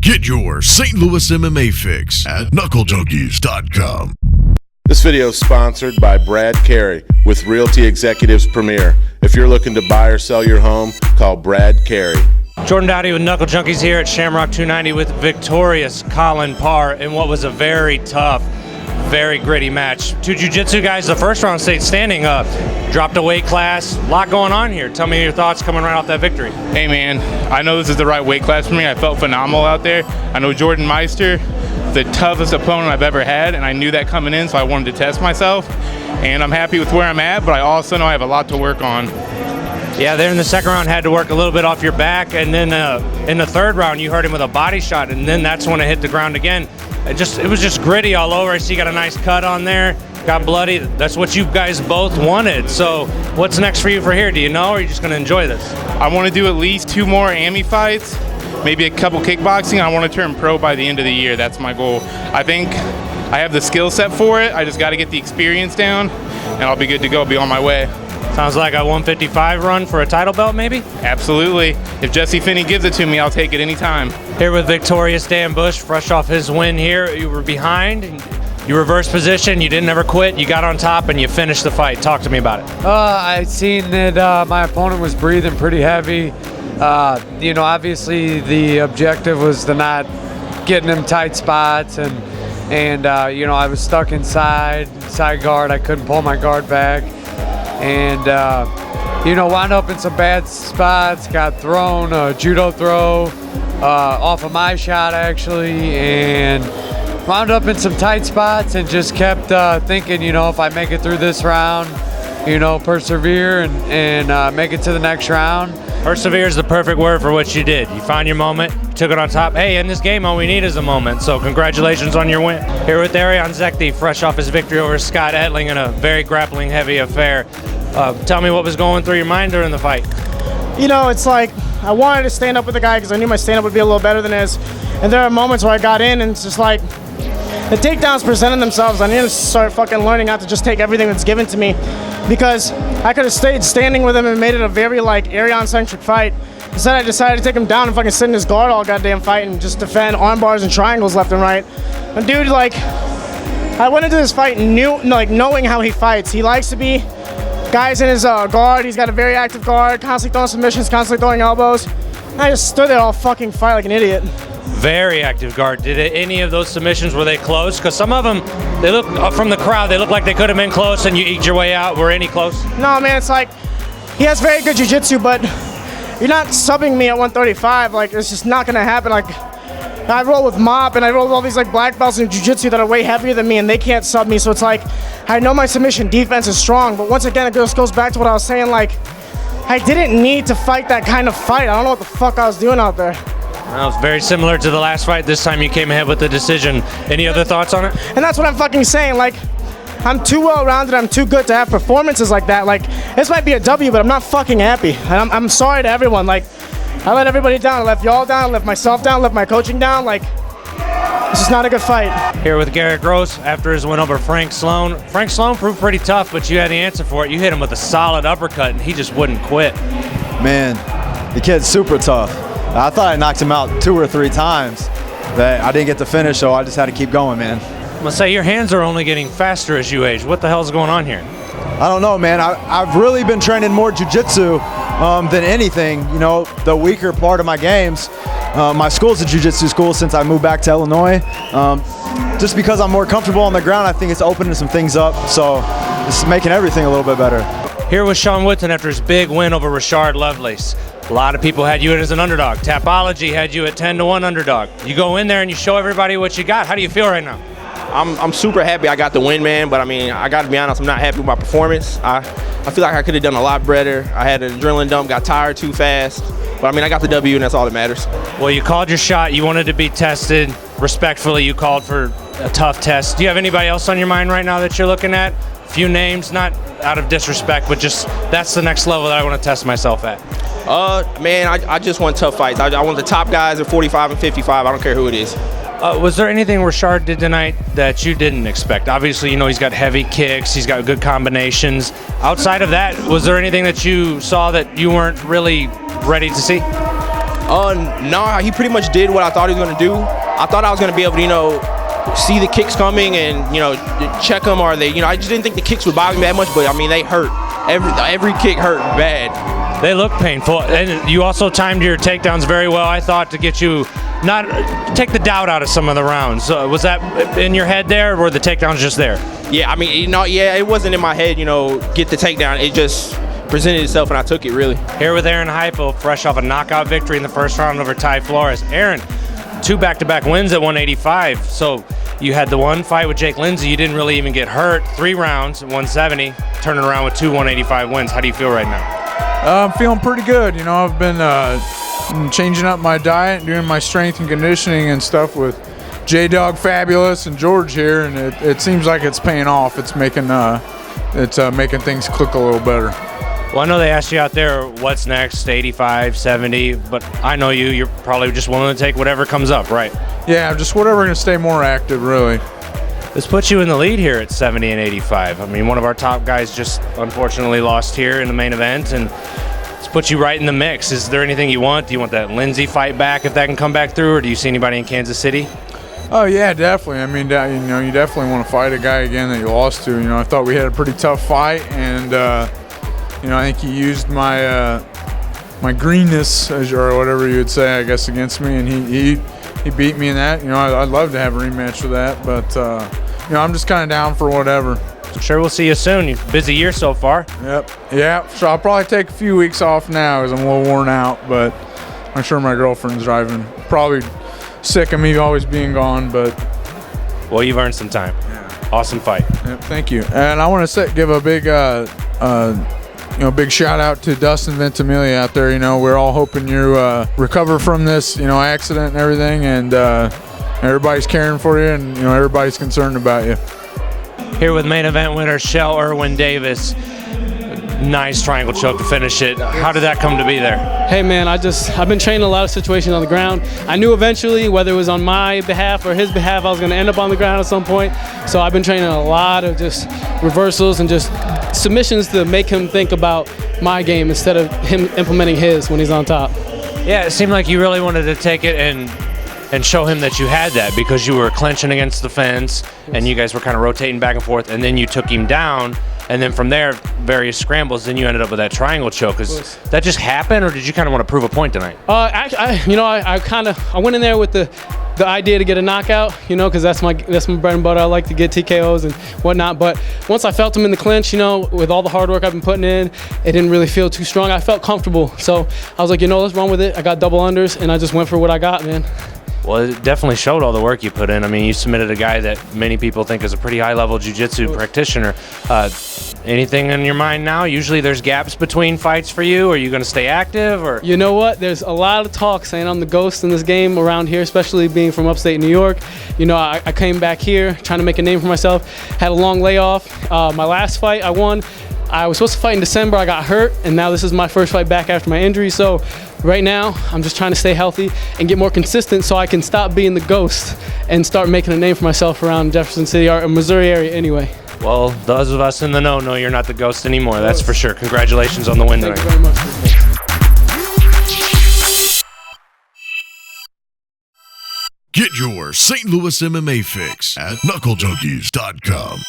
Get your St. Louis MMA fix at knucklejunkies.com. This video is sponsored by Brad Carey with Realty Executives Premier. If you're looking to buy or sell your home, call Brad Carey. Jordan Dowdy with Knuckle Junkies here at Shamrock 290 with victorious Colin Parr in what was a very tough, very gritty match. Two jiu-jitsu guys, the first round stayed standing up, dropped a weight class, a lot going on here. Tell me your thoughts coming right off that victory. Hey man, I know this is the right weight class for me. I felt phenomenal out there. I know Jordan Meister, the toughest opponent I've ever had, and I knew that coming in, so I wanted to test myself. And I'm happy with where I'm at, but I also know I have a lot to work on. Yeah, there in the second round, had to work a little bit off your back, and then in the third round, you hurt him with a body shot, and then that's when it hit the ground again. It was just gritty all over. I see you got a nice cut on there, got bloody. That's what you guys both wanted. So what's next for you for here? Do you know, or are you just going to enjoy this? I want to do at least 2 more AMI fights, maybe a couple kickboxing. I want to turn pro by the end of the year. That's my goal. I think I have the skill set for it. I just got to get the experience down, and I'll be good to go, be on my way. Sounds like a 155 run for a title belt, maybe? Absolutely. If Jesse Finney gives it to me, I'll take it anytime. Here with victorious Dan Busch, fresh off his win here. You were behind, you reversed position, you didn't ever quit, you got on top, and you finished the fight. Talk to me about it. I seen that my opponent was breathing pretty heavy. Obviously the objective was to not get in them tight spots, and I was stuck inside guard. I couldn't pull my guard back. And, wound up in some bad spots, got thrown, a judo throw off of my shot, actually, and wound up in some tight spots and just kept thinking, if I make it through this round, persevere and make it to the next round. Persevere is the perfect word for what you did. You found your moment, you took it on top. Hey, in this game, all we need is a moment, so congratulations on your win. Here with Arion Zekthi, fresh off his victory over Scott Etling in a very grappling-heavy affair. Tell me what was going through your mind during the fight. It's like I wanted to stand up with the guy because I knew my stand-up would be a little better than his. And there are moments where I got in and it's just like the takedowns presented themselves. I need to start fucking learning not to just take everything that's given to me, because I could have stayed standing with him and made it a very Ariane-centric fight. Instead, I decided to take him down and fucking sit in his guard all goddamn fight and just defend arm bars and triangles left and right. And dude, I went into this fight knowing how he fights. He likes to be guys in his guard. He's got a very active guard, constantly throwing submissions, constantly throwing elbows. I just stood there all fucking fight like an idiot. Very active guard. Did any of those submissions, were they close? Because some of them, they look from the crowd, they look like they could have been close and you eked your way out. Were any close? No, man, it's like he has very good jiu-jitsu, but you're not subbing me at 135. It's just not gonna happen. I roll with Mop and I roll with all these black belts in jiu-jitsu that are way heavier than me and they can't sub me. So it's I know my submission defense is strong, but once again, it just goes back to what I was saying. I didn't need to fight that kind of fight. I don't know what the fuck I was doing out there. Well, it's very similar to the last fight. This time you came ahead with the decision. Any other thoughts on it? And that's what I'm fucking saying. I'm too well-rounded. I'm too good to have performances like that. This might be a W, but I'm not fucking happy. And I'm sorry to everyone. I let everybody down. I left y'all down. I left myself down. I left my coaching down. This is not a good fight. Here with Garrett Gross after his win over Frank Sloan. Frank Sloan proved pretty tough, but you had the answer for it. You hit him with a solid uppercut, and he just wouldn't quit. Man, the kid's super tough. I thought I knocked him out 2 or 3 times. But I didn't get to finish, so I just had to keep going, man. I'm gonna say your hands are only getting faster as you age. What the hell's going on here? I don't know, man. I've really been training more jiu-jitsu than anything. The weaker part of my games. My school's a jiu-jitsu school since I moved back to Illinois. Just because I'm more comfortable on the ground, I think it's opening some things up. So it's making everything a little bit better. Here was Shawn Woodson after his big win over Rashard Lovelace. A lot of people had you as an underdog. Tapology had you at 10-1 underdog. You go in there and you show everybody what you got. How do you feel right now? I'm super happy I got the win, man, but I got to be honest, I'm not happy with my performance. I feel like I could have done a lot better. I had an adrenaline dump, got tired too fast, but I got the W, and that's all that matters. Well, you called your shot. You wanted to be tested. Respectfully, you called for a tough test. Do you have anybody else on your mind right now that you're looking at? A few names, not out of disrespect, but just that's the next level that I want to test myself at. Man, I just want tough fights. I want the top guys at 45 and 55. I don't care who it is. Was there anything Rashard did tonight that you didn't expect? Obviously, he's got heavy kicks, he's got good combinations. Outside of that, was there anything that you saw that you weren't really ready to see? No, he pretty much did what I thought he was going to do. I thought I was going to be able to, see the kicks coming and, check them, or they, I just didn't think the kicks would bother me that much, but I mean, they hurt. Every kick hurt bad. They look painful. And you also timed your takedowns very well, I thought, to get you take the doubt out of some of the rounds. Was that in your head there, or were the takedowns just there? Yeah, I mean, it wasn't in my head, get the takedown. It just presented itself, and I took it, really. Here with Aaron Highfill, fresh off a knockout victory in the first round over Ty Flores. Aaron, 2 back-to-back wins at 185. So you had the one fight with Jake Lindsay. You didn't really even get hurt. 3 rounds, 170, turning around with 2 185 wins. How do you feel right now? I'm feeling pretty good. I've been changing up my diet, doing my strength and conditioning and stuff with J-Dog Fabulous and George here, and it seems like it's paying off. It's making things click a little better. Well, I know they asked you out there what's next, 85, 70, but I know you're probably just willing to take whatever comes up, right? Yeah, just whatever to stay more active, really. This puts you in the lead here at 70 and 85. I mean, one of our top guys just unfortunately lost here in the main event, and it's put you right in the mix. Is there anything you want? Do you want that Lindsay fight back, if that can come back through, or do you see anybody in Kansas City? Oh, yeah, definitely. I mean, you definitely want to fight a guy again that you lost to. I thought we had a pretty tough fight, and I think he used my my greenness, or whatever you would say, I guess, against me, and he beat me in that. I'd love to have a rematch for that, but I'm just kind of down for whatever. I'm sure we'll see you soon. Busy year so far. Yep. Yeah. So I'll probably take a few weeks off now because I'm a little worn out, but I'm sure my girlfriend's driving. Probably sick of me always being gone, but. Well, you've earned some time. Yeah. Awesome fight. Yep. Thank you. And I want to give a big big shout out to Dustin Ventimiglia out there. We're all hoping you recover from this, accident and everything, and everybody's caring for you, and everybody's concerned about you. Here with main event winner Chel Erwin-Davis. Nice triangle choke to finish it. How did that come to be there? Hey man, I've been training a lot of situations on the ground. I knew eventually, whether it was on my behalf or his behalf, I was going to end up on the ground at some point. So I've been training a lot of just reversals and just submissions to make him think about my game instead of him implementing his when he's on top. Yeah, it seemed like you really wanted to take it and show him that you had that, because you were clenching against the fence and you guys were kind of rotating back and forth, and then you took him down, and then from there, various scrambles, then you ended up with that triangle choke. Is that just happened, or did you kind of want to prove a point tonight? I went in there with the idea to get a knockout, because that's my bread and butter. I like to get TKOs and whatnot. But once I felt him in the clinch, with all the hard work I've been putting in, it didn't really feel too strong. I felt comfortable, so I was like, let's run with it. I got double unders, and I just went for what I got, man. Well, it definitely showed all the work you put in. I mean, you submitted a guy that many people think is a pretty high-level jiu-jitsu practitioner. Anything in your mind now? Usually there's gaps between fights for you. Are you going to stay active? Or you know what? There's a lot of talk saying I'm the ghost in this game around here, especially being from upstate New York. I came back here trying to make a name for myself. Had a long layoff. My last fight I won. I was supposed to fight in December. I got hurt, and now this is my first fight back after my injury. So right now, I'm just trying to stay healthy and get more consistent so I can stop being the ghost and start making a name for myself around Jefferson City or Missouri area anyway. Well, those of us in the know you're not the ghost anymore. That's for sure. Congratulations on the win tonight. Thank you very much. Get your St. Louis MMA fix at knucklejunkies.com.